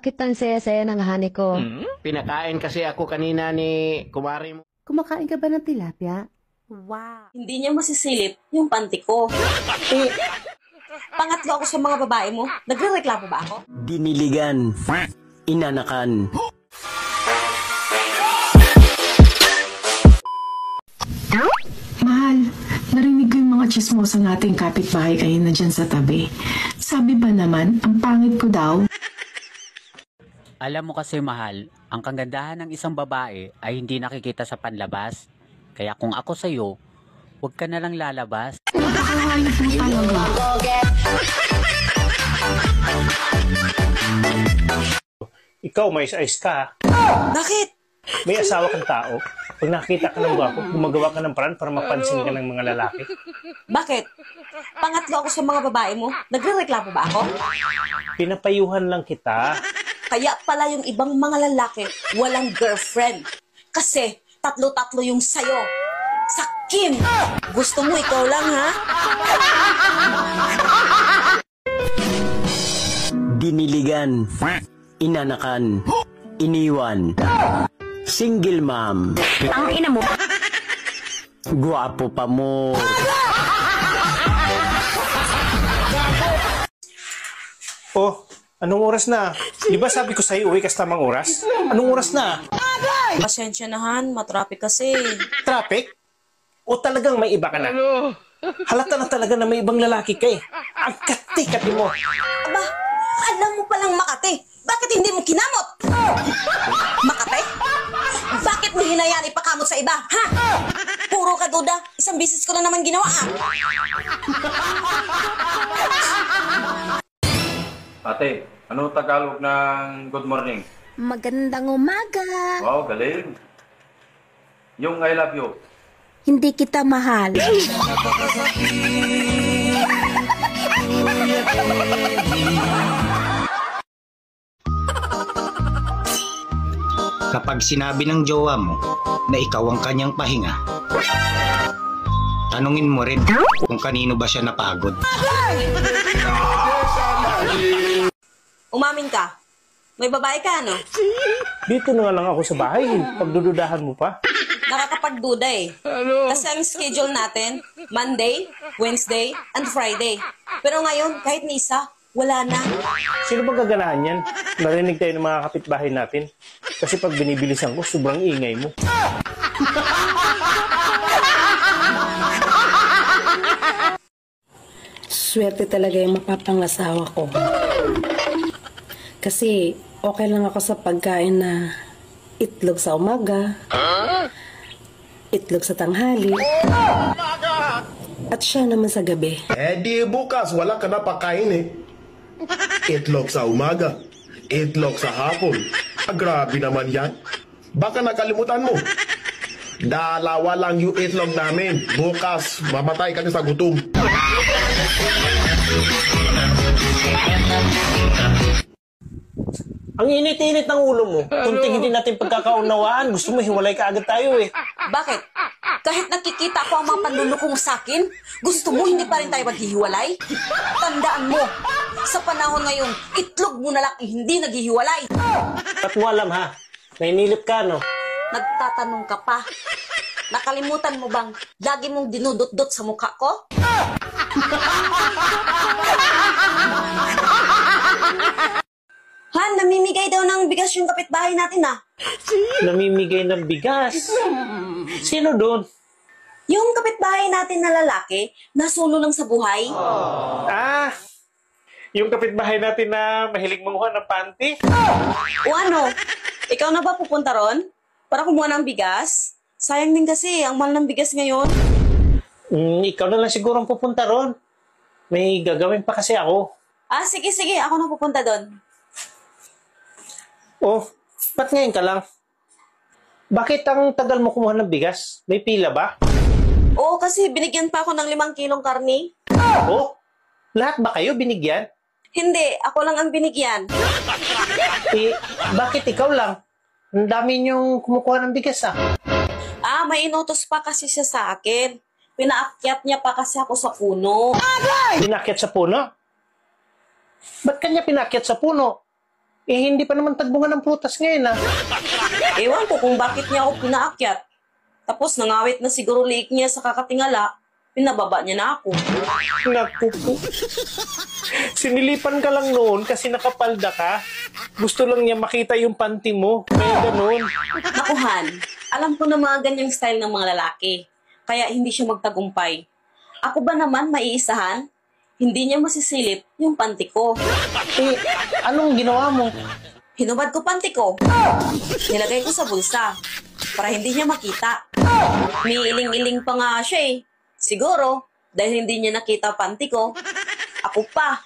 Bakit ang saya-saya ng honey ko? Pinakain kasi ako kanina ni kumari mo. Kumakain ka ba ng tilapia? Wow. Hindi niya masisilip yung panty ko. Pangatlo ako sa mga babae mo. Nagre-reklamo ba ako? Diniligan, inanakan. Mahal, narinig ko yung mga chismosa nating kapitbahay kayo na dyan sa tabi. Sabi ba naman, ang pangit ko daw? Alam mo kasi mahal, ang kagandahan ng isang babae ay hindi nakikita sa panlabas. Kaya kung ako sa'yo, huwag ka na lang lalabas. Napakahayop mo talaga. Ikaw, may size ka. Bakit? May asawa kang tao. Pag nakakita ka ng gwapo, gumagawa ka ng paraan para mapansin ka ng mga lalaki. Bakit? Pangatlo ako sa mga babae mo. Nagre-reklamo ba ako? Pinapayuhan lang kita. Kaya pala yung ibang mga lalaki walang girlfriend. Kasi tatlo-tatlo yung sayo. Sakim! Gusto mo ikaw lang, ha? Diniligan, inanakan, iniwan. Single mom. Ang ina mo. Guwapo pa mo. Oh, anong oras na? Di ba sabi ko sa'yo, uwi ka sa tamang oras? Anong oras na? Pasensya na, Han. Matraffic kasi. Traffic? O talagang may iba ka na? Halata na talaga na may ibang lalaki ka eh. Ang kati-kati mo. Aba, alam mo palang Makati. Bakit hindi mo kinamot? Makati? Bakit mo hinayaan ipakamot sa iba, ha? Puro ka duda. Isang bisis ko na naman ginawa, ah. Ate, ano Tagalog ng good morning? Magandang umaga. Wow, galing. Yung I love you. Hindi kita mahal. Kapag sinabi ng jowa mo na ikaw ang kanyang pahinga, tanungin mo rin kung kanino ba siya napagod. Umamin ka. May babae ka, ano? Dito na nga lang ako sa bahay. Pagdududahan mo pa. Nakakapagduda eh. Kasi ang schedule natin, Monday, Wednesday, and Friday. Pero ngayon, kahit ni isa, wala na. Sino bang gaganahan yan? Narinig tayo ng mga kapitbahay natin. Kasi pag binibilisan ko, sobrang ingay mo. Swerte talaga yung mapapangasawa ko. Kasi okay lang ako sa pagkain na itlog sa umaga, itlog sa tanghali, at siya naman sa gabi. Eh di bukas, wala ka na pakain eh. Itlog sa umaga, itlog sa hapon. Ah, grabe naman yan. Baka nakalimutan mo. Dalawa lang yung itlog namin. Bukas, mamatay ka na sa gutom. Ang init-init ng ulo mo. Kunting hindi natin pagkakaunawaan. Gusto mo hiwalay ka agad tayo eh. Bakit? Kahit nakikita ko ang mga panluluko mo sa akin, gusto mo hindi pa rin tayo maghihiwalay? Tandaan mo, sa panahon ngayon, itlog mo na lang hindi naghihiwalay. Ba't mo alam ha? Nainilip ka no? Nagtatanong ka pa. Nakalimutan mo bang lagi mong dinudot-dot sa mukha ko? Han, namimigay daw ng bigas yung kapitbahay natin, ah. Namimigay ng bigas. Sino doon? Yung kapitbahay natin na lalaki, nasulo lang sa buhay. Ah, yung kapitbahay natin na mahilig manguha ng panty. O ano, ikaw na ba pupunta ron? Para kumuha ng bigas? Sayang din kasi, ang mahal ng bigas ngayon. Ikaw na lang siguro ang pupunta ron. May gagawin pa kasi ako. Ah, sige, ako na pupunta doon. Oh, ba't ngayon ka lang? Bakit ang tagal mo kumuha ng bigas? May pila ba? Oo, kasi binigyan pa ako ng 5 kilong karni. Oh, lahat ba kayo binigyan? Hindi, ako lang ang binigyan. Eh, bakit ikaw lang? Ang dami niyong kumukuha ng bigas ah. Ah, may inutos pa kasi siya sa akin. Pinaakyat niya pa kasi ako sa puno. Pinakyat sa puno? Ba't kanya pinakyat sa puno? Eh, hindi pa naman tagbungan ng prutas ngayon, ah. Ewan ko kung bakit niya ako pinaakyat. Tapos nangawit na siguro liik niya sa kakatingala, pinababa niya na ako. Naku po. Sinilipan ka lang noon kasi nakapalda ka. Gusto lang niya makita yung panty mo. Kaya ganun. Nakuhan, alam ko na mga ganyang style ng mga lalaki. Kaya hindi siya magtagumpay. Ako ba naman maiisahan? Hindi niya masisilip yung panty ko. Eh, anong ginawa mo? Hinubad ko panty ko. Nilagay ko sa bulsa para hindi niya makita. May iling-iling pa nga siya eh. Siguro, dahil hindi niya nakita panty ko, ako pa.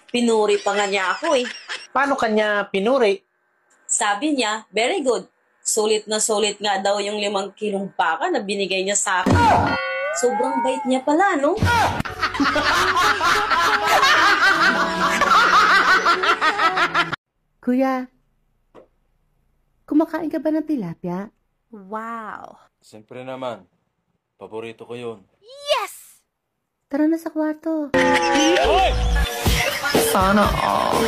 Pinuri pa nga niya ako eh. Paano kanya pinuri? Sabi niya, very good. Sulit na sulit nga daw yung 5 kilong baka na binigay niya sa akin. Sobrang bait niya pala, no? Kuya, kumakain ka ba ng tilapia? Wow. Siyempre naman. Paborito ko yun. Yes! Tara na sa kwarto. Sana all.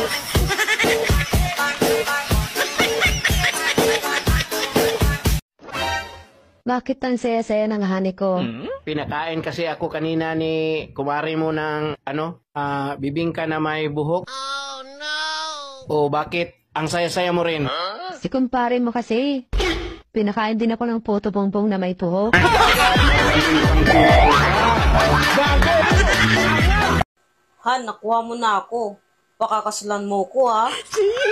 Bakit ang saya-saya ng honey ko? Pinakain kasi ako kanina ni kumari mo ng bibingka na may buhok. Oh no! O bakit ang saya-saya mo rin? Si kumpare mo kasi. Pinakain din ako ng puto bongbong na may buhok. Han, nakuha mo na ako. Pakakasalan mo ko, ha?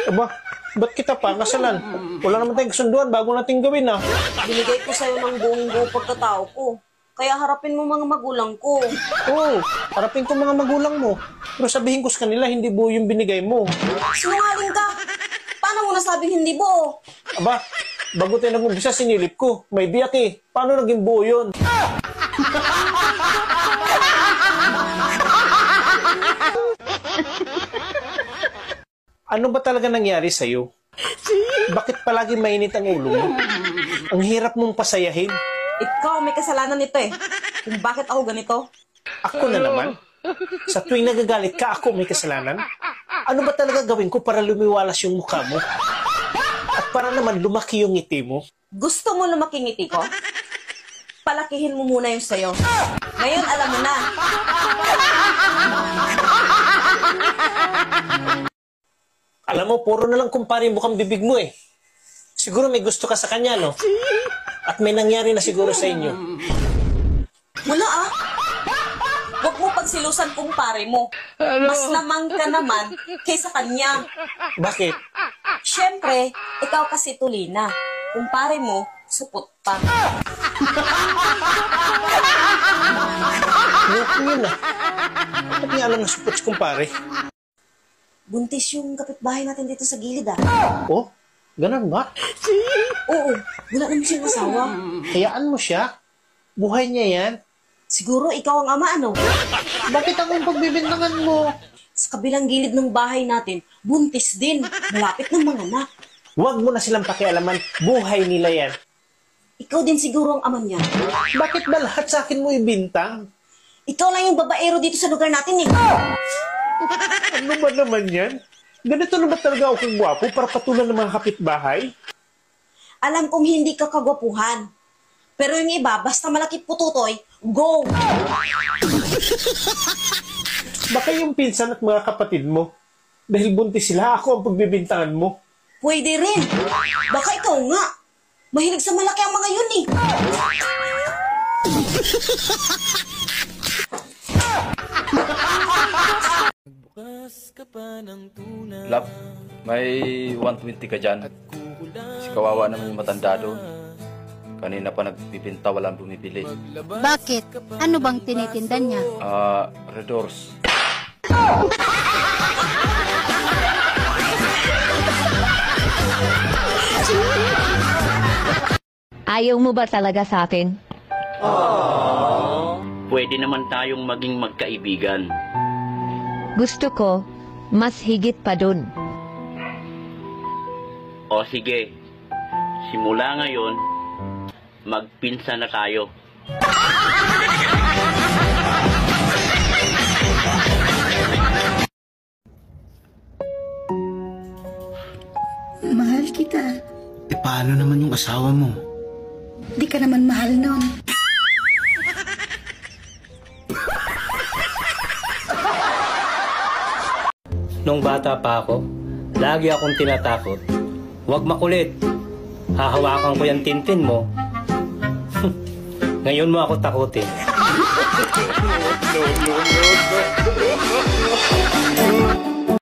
Aba, ba't kita pa kasalan? Wala naman tayong kasunduan bago natin gawin, ah. Binigay ko sa'yo ng buong-buo pagkatao ko. Kaya harapin mo mga magulang ko. Oo, harapin ko mga magulang mo. Pero sabihin ko sa kanila, hindi buo yung binigay mo. Sinungaling ka! Paano mo nasabing hindi buo? Aba, bago tayo nag-umpisa, sinilip ko. May biyak eh. Paano naging buo yun? Ano ba talaga nangyari sa'yo? Bakit palagi mainit ang ulo mo? Ang hirap mong pasayahin. Ikaw may kasalanan nito eh. Kung bakit ako ganito? Ako na naman? Sa tuwing nagagalit ka, ako may kasalanan? Ano ba talaga gawin ko para lumiwalas yung mukha mo? At para naman lumaki yung ngiti mo? Gusto mo lumaki ngiti ko? Palakihin mo muna yung sayo. Ngayon alam mo na. Alam mo, puro na lang kumpare mukhang bibig mo eh. Siguro may gusto ka sa kanya, no? At may nangyari na siguro sa inyo. Wala ah. Huwag mo pagsilusan kumpare mo. Mas lamang ka naman kaysa kanya. Bakit? Siyempre, ikaw kasi tulina. Kumpare mo, supot pa. Yun na. Ba't niya alam na supot si kumpare? Buntis yung kapitbahay natin dito sa gilid ah. Oh, ganun ba? Oo, wala naman siyang asawa. Hayaan mo siya. Buhay niya yan. Siguro ikaw ang ama, ano? Bakit ang pagbibintangan mo? Sa kabilang gilid ng bahay natin, buntis din. Malapit ng mga anak. Huwag mo na silang pakialaman. Buhay nila yan. Ikaw din siguro ang ama niya. Bakit ba lahat sa akin mo ibintang? Ikaw lang yung babaero dito sa lugar natin eh. Ano ba naman yan? Ganito na ba talaga ako kang gwapo para patulan ng mga kapitbahay? Alam kong hindi ka kagwapuhan. Pero yung iba, basta malaki pututoy, go! Baka yung pinsan at mga kapatid mo. Dahil buntis sila, ako ang pagbibintangan mo. Pwede rin. Baka ikaw nga. Mahilig sa malaki ang mga yun eh. Love, may 120 ka dyan. Si kawawa naman yung matanda doon. Kanina pa nagbibinta, walang bumibili. Bakit? Ano bang tinitinda niya? Red Doors. Ayaw mo ba talaga sa akin? Pwede naman tayong maging magkaibigan. Gusto ko, mas higit pa dun. O sige, simula ngayon, magpinsan na tayo. Mahal kita. Paano naman yung asawa mo? Di ka naman mahal nun. Nung bata pa ako, lagi akong tinatakot. Huwag makulit. Hahawakan ko yung tintin mo. Ngayon mo ako takutin. No.